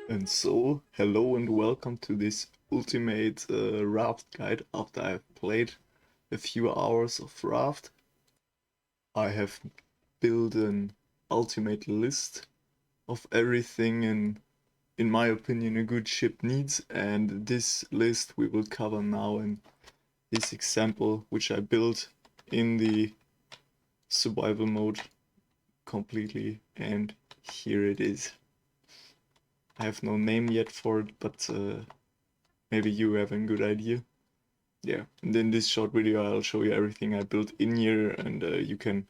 And so, hello and welcome to this ultimate raft guide. After I've played a few hours of raft, I have built an ultimate list of everything in my opinion, a good ship needs. And this list we will cover now in this example, which I built in the survival mode completely. And here it is. I have no name yet for it, but maybe you have a good idea. Yeah, and in this short video I'll show you everything I built in here, and you can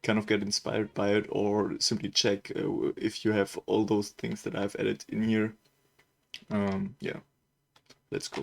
kind of get inspired by it or simply check if you have all those things that I've added in here. Yeah, let's go.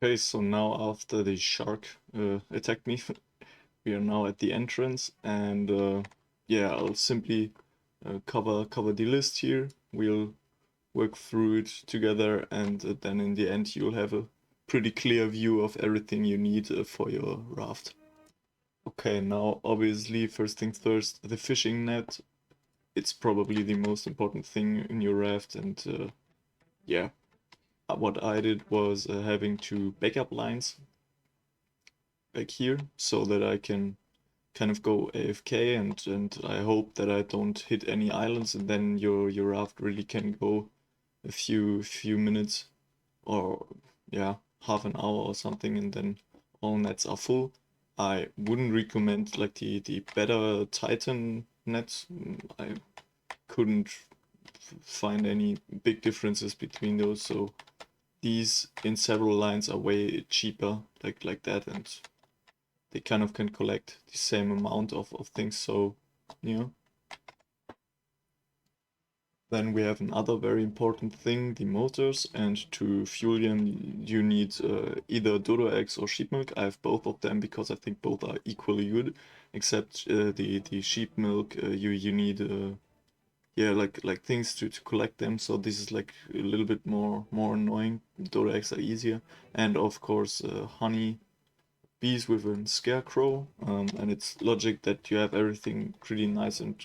Okay, so now after the shark attacked me, we are now at the entrance, and yeah, I'll simply cover the list here. We'll work through it together, and then in the end you'll have a pretty clear view of everything you need for your raft. Okay, now obviously first things first, the fishing net. It's probably the most important thing in your raft, and yeah, what I did was having two backup lines back here so that I can kind of go AFK, and I hope that I don't hit any islands, and then your raft really can go a few minutes or yeah, half an hour or something, and then all nets are full. I wouldn't recommend like the better Titan nets. I couldn't find any big differences between those, so these in several lines are way cheaper, like that, and they kind of can collect the same amount of things, so you know. Then we have another very important thing, the motors, and to fuel them you need either dodo eggs or sheep milk. I have both of them because I think both are equally good, except the sheep milk you need yeah, like things to collect them, so this is like a little bit more annoying. Dodo eggs are easier, and of course honey bees with a scarecrow, and it's logic that you have everything pretty nice and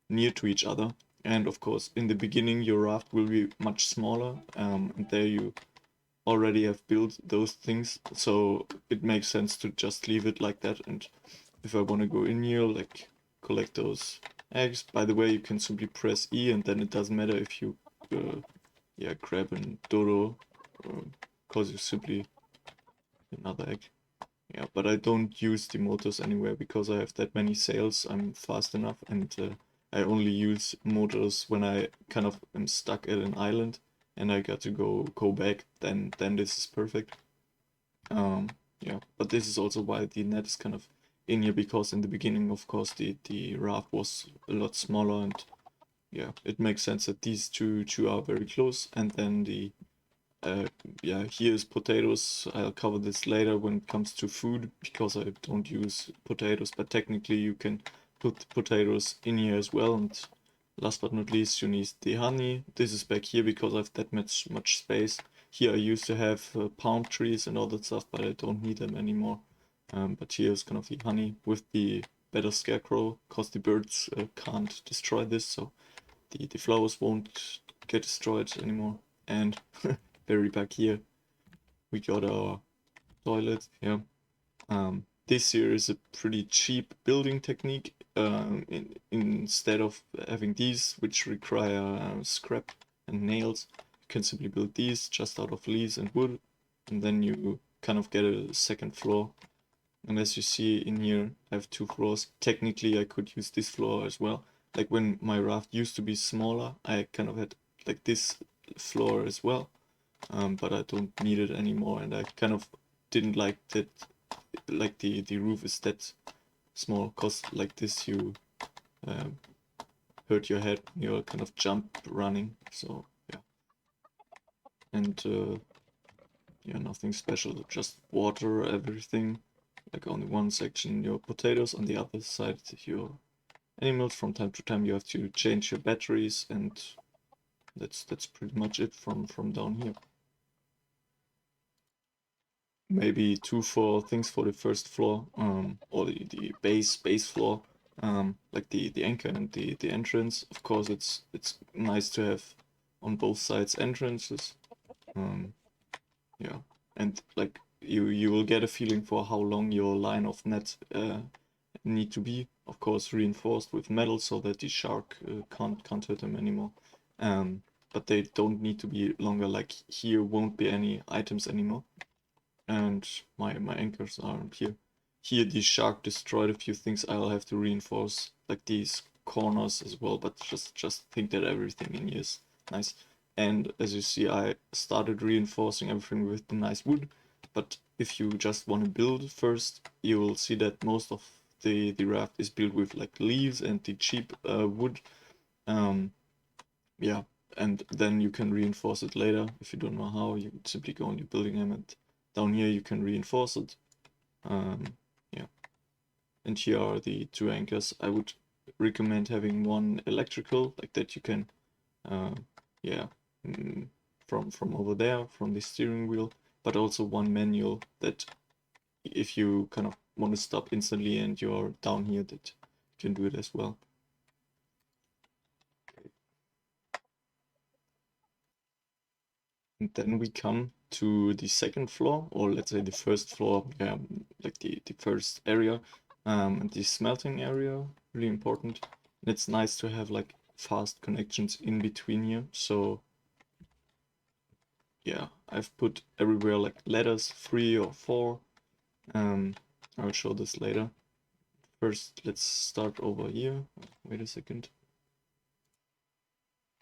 near to each other. And of course, in the beginning, your raft will be much smaller, and there you already have built those things, so it makes sense to just leave it like that. And if I want to go in here, like collect those eggs, by the way, you can simply press E and then it doesn't matter if you yeah, grab a dodo, because you simply another egg. Yeah, but I don't use the motors anywhere because I have that many sails. I'm fast enough, and I only use motors when I kind of am stuck at an island and I got to go back. Then this is perfect. Um, yeah, but this is also why the net is kind of in here, because in the beginning, of course, the raft was a lot smaller, and yeah, it makes sense that these two are very close, and then the uh, yeah, here's potatoes. I'll cover this later when it comes to food because I don't use potatoes, but technically you can put potatoes in here as well. And last but not least, you need the honey. This is back here because I have that much space. Here I used to have palm trees and all that stuff, but I don't need them anymore. But here's kind of the honey with the better scarecrow, because the birds can't destroy this, so the flowers won't get destroyed anymore. And very back here, we got our toilet. Yeah. This here is a pretty cheap building technique. Instead of having these, which require scrap and nails, you can simply build these just out of leaves and wood, and then you kind of get a second floor. And as you see in here, I have 2 floors. Technically, I could use this floor as well. Like when my raft used to be smaller, I kind of had like this floor as well. But I don't need it anymore, and I kind of didn't like that, like the roof is that small, cause like this you um, hurt your head, you're kind of jump running, so yeah. And yeah, nothing special, just water everything, like only one section your potatoes, on the other side your animals. From time to time you have to change your batteries, and that's pretty much it from down here. Maybe 2 things for the first floor, or the base floor, like the anchor and the entrance. Of course, it's nice to have on both sides entrances. Um, yeah, and like you will get a feeling for how long your line of net need to be. Of course, reinforced with metal so that the shark can't hurt them anymore. Um, but they don't need to be longer. Like here won't be any items anymore, and my anchors are here. Here the shark destroyed a few things. I'll have to reinforce like these corners as well, but just think that everything in here is nice. And as you see, I started reinforcing everything with the nice wood, but if you just want to build first, you will see that most of the raft is built with like leaves and the cheap wood. Um, yeah, and then you can reinforce it later. If you don't know how, you simply go on your building them, and down here you can reinforce it. Yeah, and here are the 2 anchors. I would recommend having one electrical, like that you can, yeah, from over there, from the steering wheel, but also one manual that if you kind of want to stop instantly and you're down here, that you can do it as well. And then we come to the second floor, or let's say the first floor, yeah, like the first area, and the smelting area, really important. And it's nice to have like fast connections in between here. So yeah, I've put everywhere like ladders, 3 or 4. I'll show this later. First, let's start over here. Wait a second.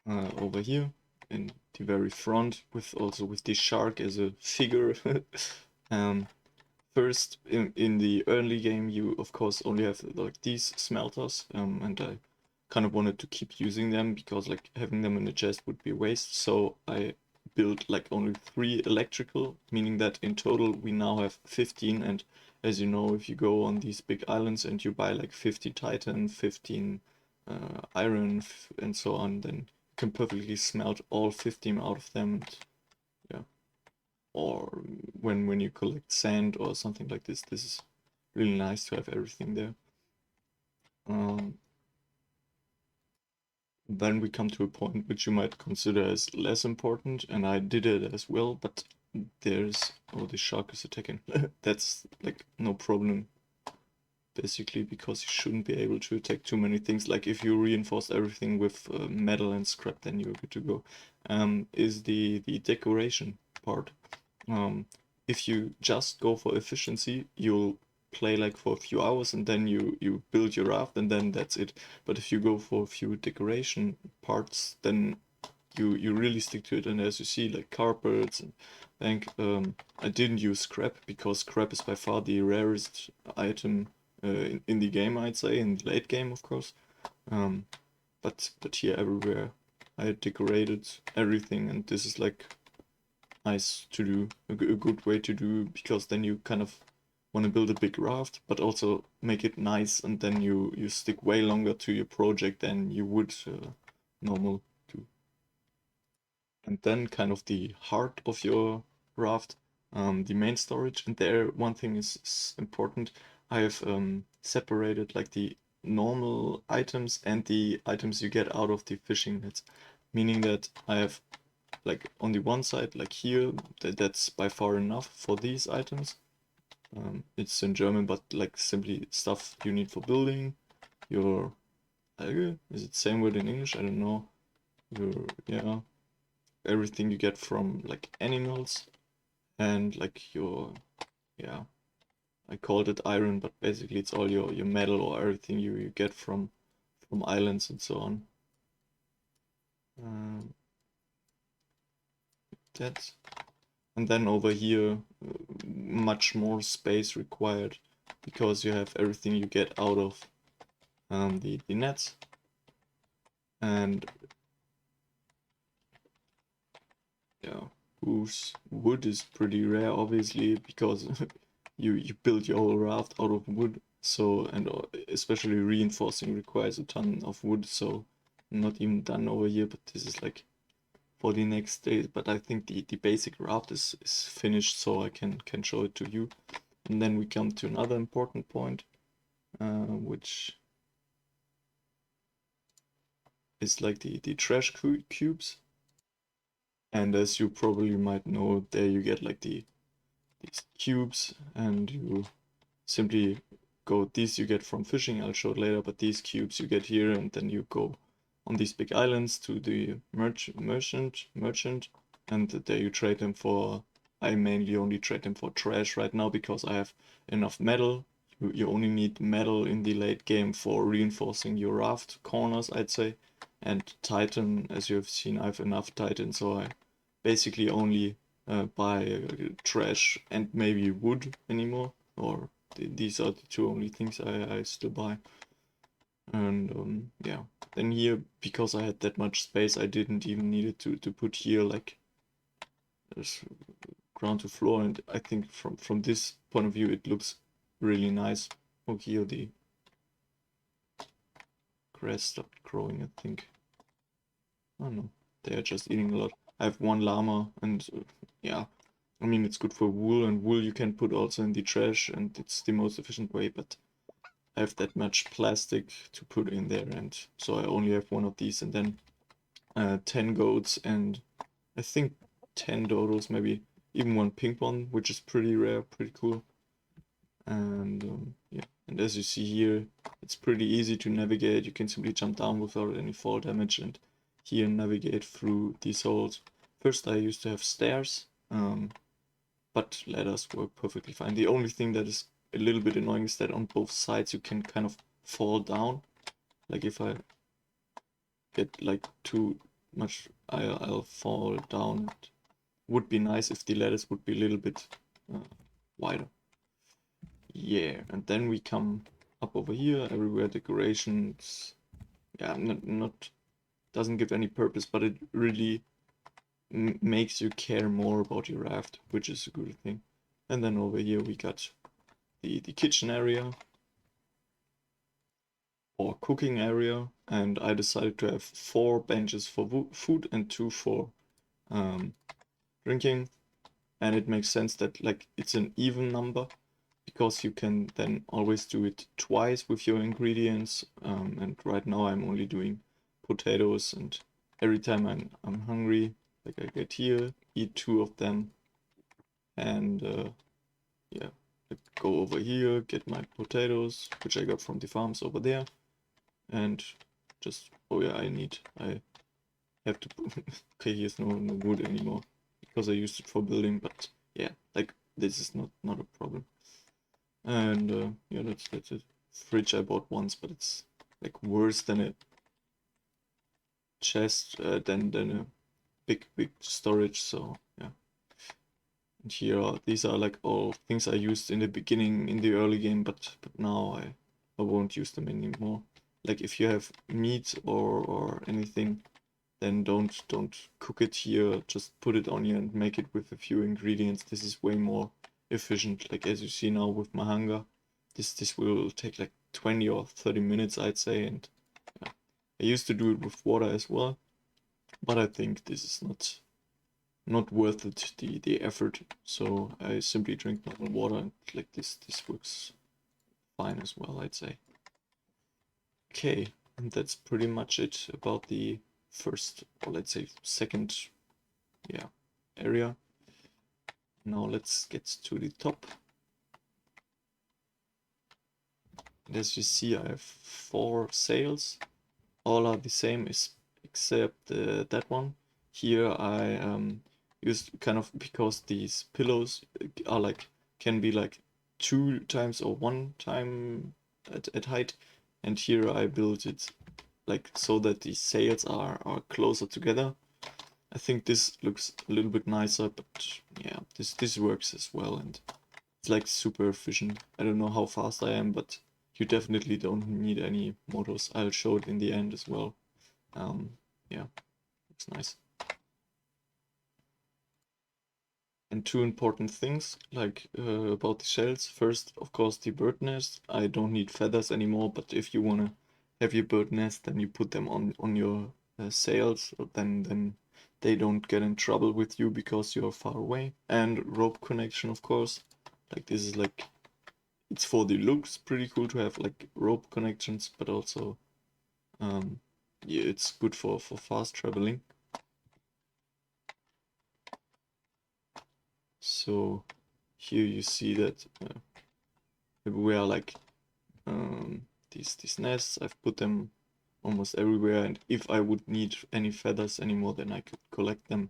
Over here in the very front, with also with the shark as a figure. um, First, in the early game, you of course only have like these smelters, and I kind of wanted to keep using them because like having them in the chest would be a waste. So I built like only 3 electrical, meaning that in total we now have 15. And as you know, if you go on these big islands and you buy like 50 titan, 15 iron, and so on, then you can perfectly smelt all 15 out of them. And yeah, or when you collect sand or something like this is really nice to have everything there. Um, then we come to a point which you might consider as less important, and I did it as well, but there's... Oh, the shark is attacking. That's like no problem, basically, because you shouldn't be able to attack too many things. Like if you reinforce everything with metal and scrap, then you're good to go. Is the decoration part. If you just go for efficiency, you'll play like for a few hours and then you build your raft and then that's it. But if you go for a few decoration parts, then you really stick to it. And as you see, like carpets, and I think I didn't use scrap because scrap is by far the rarest item in the game, I'd say, in the late game, of course. Um, but here everywhere I decorated everything, and this is like nice to do, a good way to do, because then you kind of want to build a big raft, but also make it nice, and then you stick way longer to your project than you would normal do. And then kind of the heart of your raft, the main storage. And there one thing is important. I have separated like the normal items and the items you get out of the fishing nets, meaning that I have like on the one side, like here, that's by far enough for these items. It's in German, but like simply stuff you need for building. Your, is it same word in English? I don't know. Your, yeah, everything you get from like animals, and like your, yeah, I called it iron, but basically it's all your metal or everything you get from islands and so on. Um, that. And then over here, much more space required because you have everything you get out of the nets. And yeah, wood is pretty rare, obviously, because you build your whole raft out of wood. So, and especially reinforcing requires a ton of wood. So, not even done over here, but this is like for the next day. But I think the basic raft is finished, so I can show it to you. And then we come to another important point, which is like the trash cubes. And as you probably might know, there you get like these cubes, and you simply go, these you get from fishing, I'll show it later, but these cubes you get here, and then you go on these big islands to the merchant, and there you trade them for, I mainly only trade them for trash right now because I have enough metal. You only need metal in the late game for reinforcing your raft corners, I'd say. And Titan, as you have seen, I have enough Titan, so I basically only buy trash and maybe wood anymore, or these are the two only things I still buy. And yeah, then here, because I had that much space, I didn't even need it to put here like ground to floor, and I think from this point of view it looks really nice. Oh, here the grass stopped growing, I think. Oh no, they are just eating a lot. I have one llama, and yeah, I mean it's good for wool, and wool you can put also in the trash, and it's the most efficient way, but I have that much plastic to put in there, and so I only have one of these, and then 10 goats, and I think 10 dodos, maybe even one pink one, which is pretty rare, pretty cool. And yeah, and as you see here, it's pretty easy to navigate. You can simply jump down without any fall damage, and here navigate through these holes. First I used to have stairs, but ladders work perfectly fine. The only thing that is a little bit annoying is that on both sides you can kind of fall down. Like if I get like too much, I'll fall down. It would be nice if the ladders would be a little bit wider. Yeah, and then we come up over here, everywhere decorations. Yeah, not doesn't give any purpose, but it really makes you care more about your raft, which is a good thing. And then over here we got the kitchen area or cooking area, and I decided to have 4 benches for food and 2 for drinking. And it makes sense that like it's an even number, because you can then always do it twice with your ingredients. And right now I'm only doing potatoes, and every time I'm hungry, like I get here, eat 2 of them, and yeah, go over here, get my potatoes, which I got from the farms over there, and just, oh yeah, I have to, okay, here's no wood anymore, because I used it for building, but yeah, like, this is not a problem. And yeah, that's it. Fridge I bought once, but it's like worse than a chest, than a big storage, so yeah. And here these are like all things I used in the beginning in the early game, but now I won't use them anymore. Like if you have meat or anything, then don't cook it here, just put it on here and make it with a few ingredients. This is way more efficient. Like as you see now with my hunger, this will take like 20 or 30 minutes, I'd say. And yeah. I used to do it with water as well, but I think this is not worth it, the effort. So I simply drink normal water, and like this works fine as well, I'd say. Okay, and that's pretty much it about the first, or let's say second, yeah, area. Now let's get to the top. And as you see, I have 4 sails. All are the same except that one. Here I used kind of, because these pillows are like, can be like 2 times or 1 time at height, and here I built it like so that the sails are closer together. I think this looks a little bit nicer, but yeah, this works as well, and it's like super efficient. I don't know how fast I am, but you definitely don't need any motors. I'll show it in the end as well. Yeah, looks nice. And 2 important things, like about the shells. First, of course, the bird nest. I don't need feathers anymore, but if you wanna have your bird nest, then you put them on your sails. Then they don't get in trouble with you because you're far away. And rope connection, of course. Like this is like, it's for the looks, pretty cool to have like rope connections, but also yeah, it's good for fast traveling. So here you see that everywhere, like these nests, I've put them almost everywhere, and if I would need any feathers anymore, then I could collect them.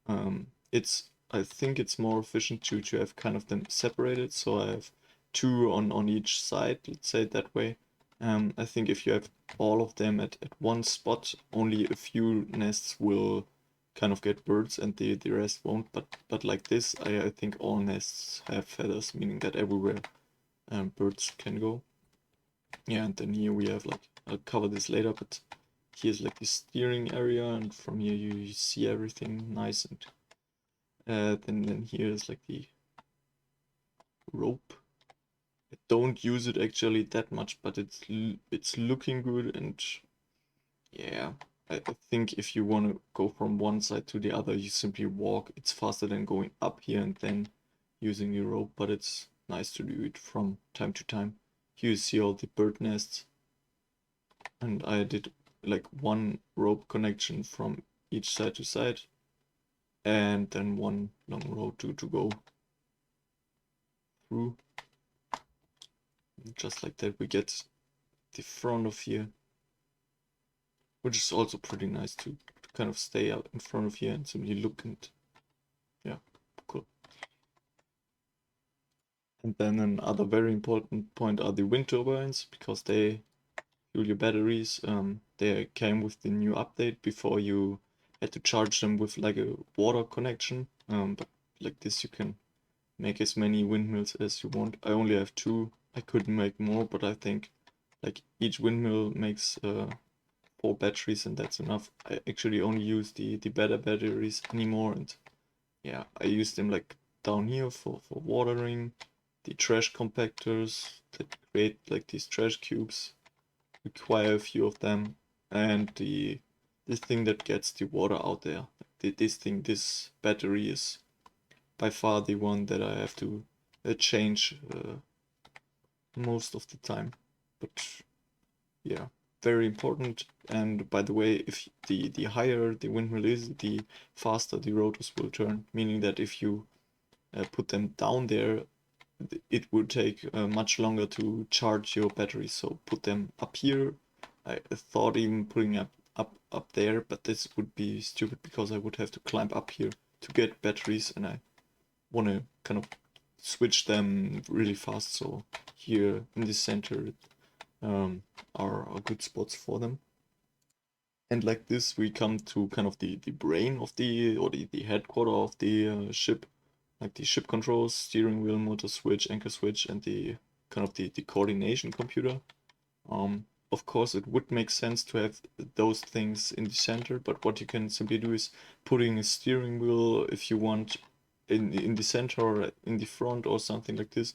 I think it's more efficient to have kind of them separated, so I have 2 on each side, let's say it that way. I think if you have all of them at one spot, only a few nests will kind of get birds and the rest won't, but like this, I think all nests have feathers, meaning that everywhere birds can go. Yeah, and then here we have like, I'll cover this later, but here's like the steering area, and from here you see everything nice, and then here's like the rope. I don't use it actually that much, but it's looking good, and yeah, I think if you want to go from one side to the other, you simply walk. It's faster than going up here and then using the rope, but it's nice to do it from time to time. Here you see all the bird nests, and I did like 1 rope connection from each side to side, and then 1 long row to go through. Just like that, we get the front of here, which is also pretty nice to kind of stay out in front of here and simply look, and yeah, cool. And then another very important point are the wind turbines, because they fuel your batteries. They came with the new update. Before you had to charge them with like a water connection, but like this you can make as many windmills as you want. I only have 2. I could make more, but I think like each windmill makes 4 batteries, and that's enough. I actually only use the better batteries anymore, and yeah, I use them like down here for watering, the trash compactors that create like these trash cubes, require a few of them, and this thing that gets the water out there. This battery is by far the one that I have to change most of the time. But yeah, very important. And by the way, if the higher the windmill is, the faster the rotors will turn. Meaning that if you put them down there, it would take much longer to charge your battery. So put them up here. I thought even putting up there, but this would be stupid because I would have to climb up here to get batteries, and I want to kind of switch them really fast. So here in the center are good spots for them. And like this, we come to kind of the brain of the headquarter of the ship, like the ship controls, steering wheel, motor switch, anchor switch, and the kind of the coordination computer. Of course, it would make sense to have those things in the center, but what you can simply do is putting a steering wheel if you want in the center or in the front or something like this,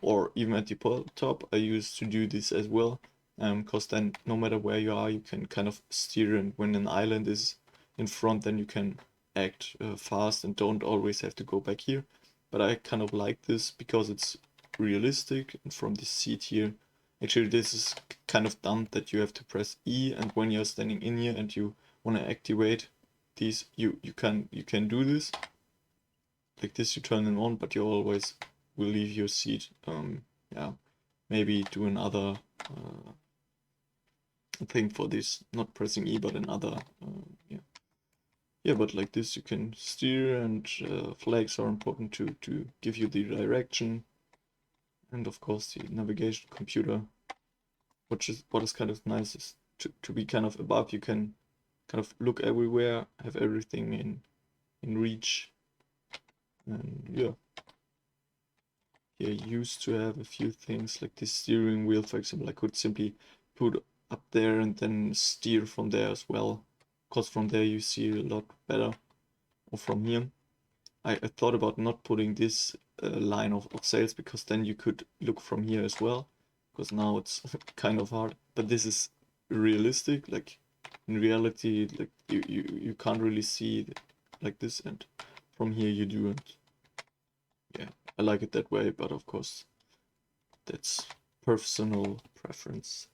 or even at the top. I used to do this as well, because then no matter where you are, you can kind of steer, and when an island is in front, then you can act fast and don't always have to go back here. But I kind of like this because it's realistic, and from the seat here, actually this is kind of dumb that you have to press E, and when you're standing in here and you want to activate these, you can do this like this. You turn them on, but you always will leave your seat. Yeah, maybe do another thing for this, not pressing E, but another yeah, but like this you can steer, and flags are important to give you the direction, and of course the navigation computer. What is kind of nice is to be kind of above. You can kind of look everywhere, have everything in reach, and yeah. Here I used to have a few things like this steering wheel, for example. I could simply put up there and then steer from there as well, because from there you see a lot better, or from here. I thought about not putting this line of sails, because then you could look from here as well, because now it's kind of hard. But this is realistic. Like in reality, like you can't really see it like this, and from here you do. And yeah, I like it that way, but of course that's personal preference.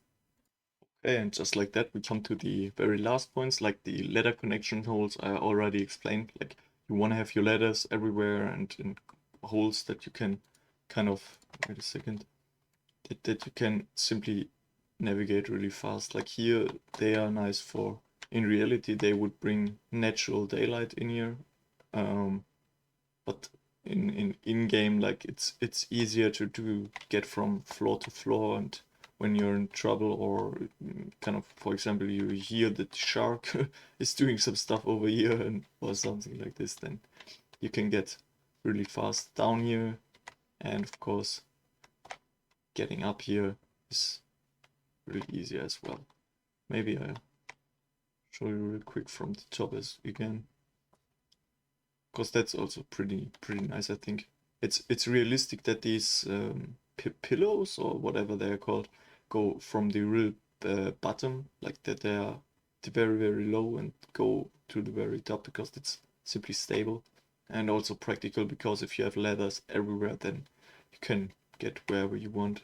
Okay, and just like that, we come to the very last points, like the ladder connection holes I already explained. Like you want to have your ladders everywhere, and in holes that you can kind of, wait a second, that you can simply navigate really fast. Like here, they are nice for, in reality, they would bring natural daylight in here. But in game, like it's easier to get from floor to floor, and when you're in trouble, or kind of, for example, you hear that the shark is doing some stuff over here, and or something like this, then you can get really fast down here. And of course, getting up here is really easy as well. Maybe I'll show you real quick from the top as again, because that's also pretty nice. I think it's realistic that these pillows, or whatever they are called, go from the real bottom, like that they are very low, and go to the very top, because it's simply stable, and also practical, because if you have ladders everywhere, then you can get wherever you want.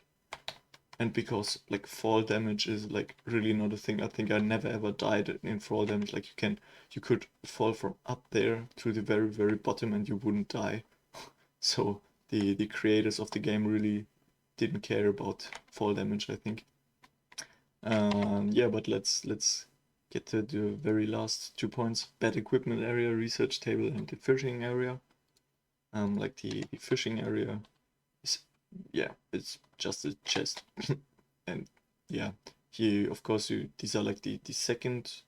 And because like fall damage is like really not a thing. I think I never ever died in fall damage. Like you could fall from up there to the very bottom and you wouldn't die. So the creators of the game really didn't care about fall damage, I think. Yeah, but let's get to the very last 2 points: bad equipment area, research table, and the fishing area. Like the fishing area is, yeah, it's just a chest. And yeah, here of course these are like the second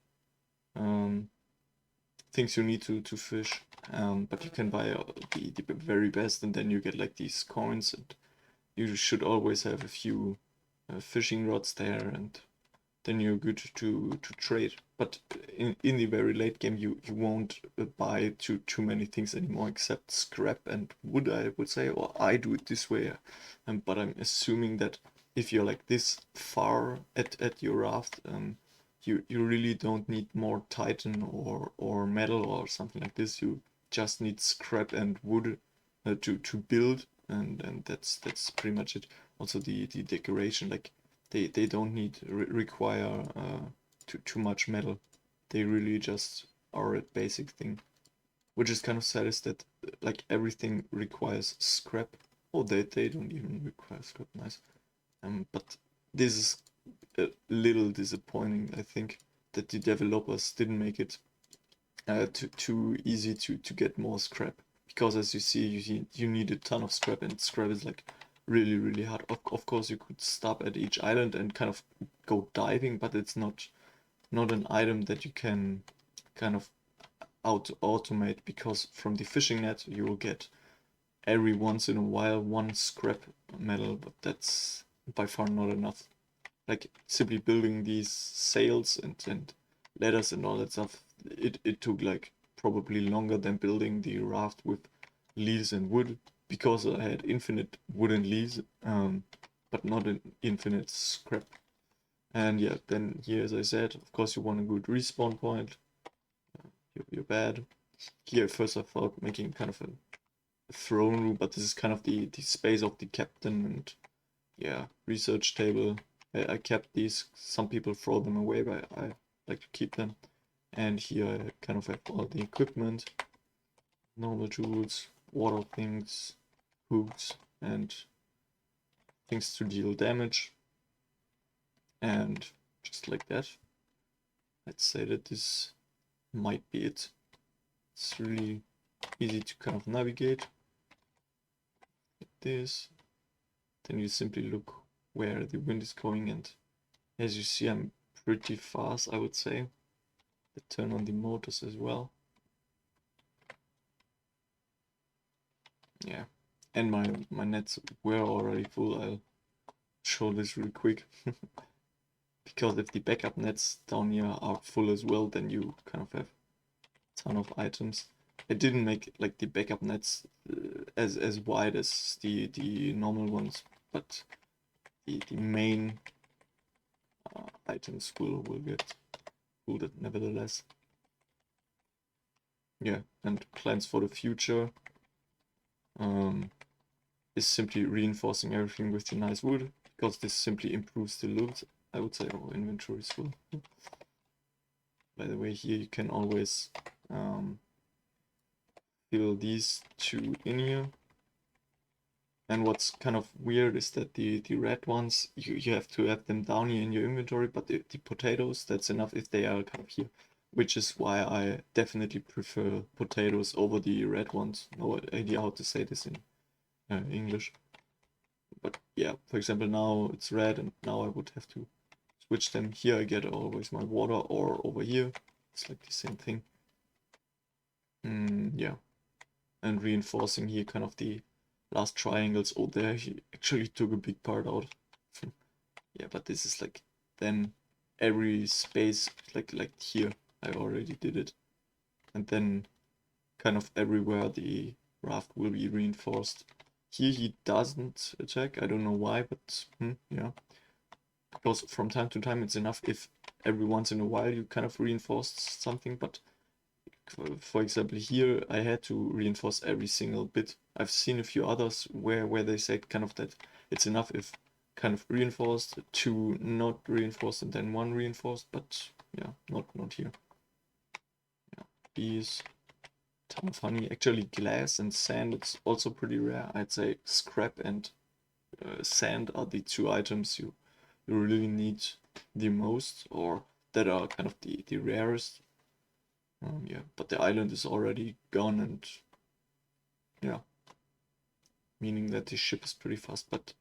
things you need to fish, but you can buy the very best, and then you get like these coins, and you should always have a few fishing rods there, and then you're good to trade. But in the very late game, you won't buy too many things anymore, except scrap and wood, I would say, or I do it this way. But I'm assuming that if you're like this far at your raft, you really don't need more titan or metal or something like this. You just need scrap and wood to build, and that's pretty much it. Also the decoration, like they don't need require too much metal. They really just are a basic thing which is kind of sad, is that like everything requires scrap. Oh, they don't even require scrap. Nice. But this is a little disappointing, I think, that the developers didn't make it too easy to get more scrap, because as you see, you need a ton of scrap, and scrap is like really hard. Of course, you could stop at each island and kind of go diving, but it's not an item that you can kind of automate, because from the fishing net you will get every once in a while one scrap metal, but that's by far not enough. Like simply building these sails and ladders and all that stuff, it took like probably longer than building the raft with leaves and wood, because I had infinite wooden leaves, but not an infinite scrap. And yeah, then here, as I said, of course you want a good respawn point. You're bad. Here first I thought making kind of a throne room, but this is kind of the space of the captain, and yeah, research table. I kept these. Some people throw them away, but I like to keep them. And here I kind of have all the equipment, normal tools, water things, hooks, and things to deal damage. And just like that, I'd say that this might be it. It's really easy to kind of navigate like this. Then you simply look where the wind is going, and as you see, I'm pretty fast, I would say. I turn on the motors as well. Yeah, and my nets were already full. I'll show this really quick. Because if the backup nets down here are full as well, then you kind of have a ton of items. I didn't make like the backup nets as wide as the normal ones, but the main items will get folded nevertheless. Yeah, and plans for the future is simply reinforcing everything with the nice wood, because this simply improves the loot, I would say. Oh, inventory is full. By the way, here you can always fill these two in here. And what's kind of weird is that the red ones, you have to have them down here in your inventory, but the potatoes, that's enough if they are kind of here. Which is why I definitely prefer potatoes over the red ones. No idea how to say this in English. But yeah, for example, now it's red, and now I would have to switch them. Here I get always my water, or over here. It's like the same thing. Yeah. And reinforcing here kind of the last triangles. Oh, there he actually took a big part out. Yeah, but this is like then every space, like here I already did it, and then kind of everywhere the raft will be reinforced. Here he doesn't attack. I don't know why, but yeah, because from time to time it's enough if every once in a while you kind of reinforce something. But for example, here I had to reinforce every single bit. I've seen a few others where they said kind of that it's enough if kind of reinforced, two not reinforced, and then one reinforced, but yeah, not here. Yeah, these ton of honey. Actually, glass and sand, it's also pretty rare. I'd say scrap and sand are the two items you really need the most, or that are kind of the rarest. Yeah, but the island is already gone, and yeah, meaning that the ship is pretty fast. But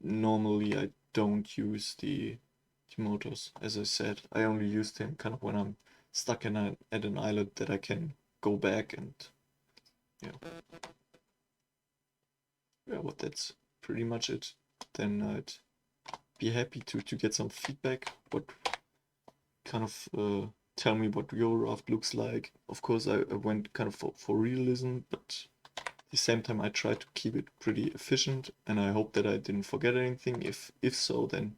normally I don't use the motors. As I said, I only use them kind of when I'm stuck at an island that I can go back, and yeah. Yeah, but that's pretty much it. Then I'd be happy to get some feedback. What kind of tell me what your raft looks like. Of course, I went kind of for realism, but at the same time I tried to keep it pretty efficient, and I hope that I didn't forget anything. If so, then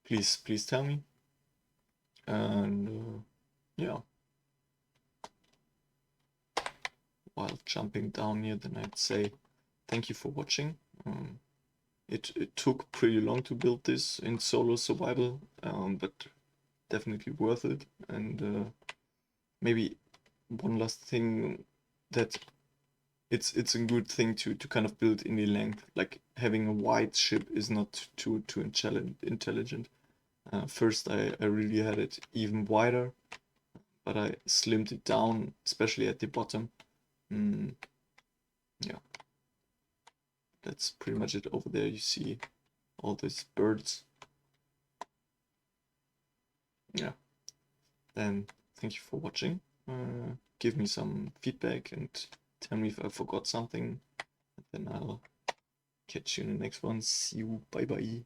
please tell me. And yeah, while jumping down here, then I'd say thank you for watching. It took pretty long to build this in solo survival, but definitely worth it. And maybe one last thing, that it's a good thing to kind of build in the length. Like having a wide ship is not too intelligent. First I really had it even wider, but I slimmed it down, especially at the bottom. Yeah, that's pretty much it. Over there you see all these birds. Yeah, then thank you for watching. Give me some feedback and tell me if I forgot something, and then I'll catch you in the next one. See you, bye bye.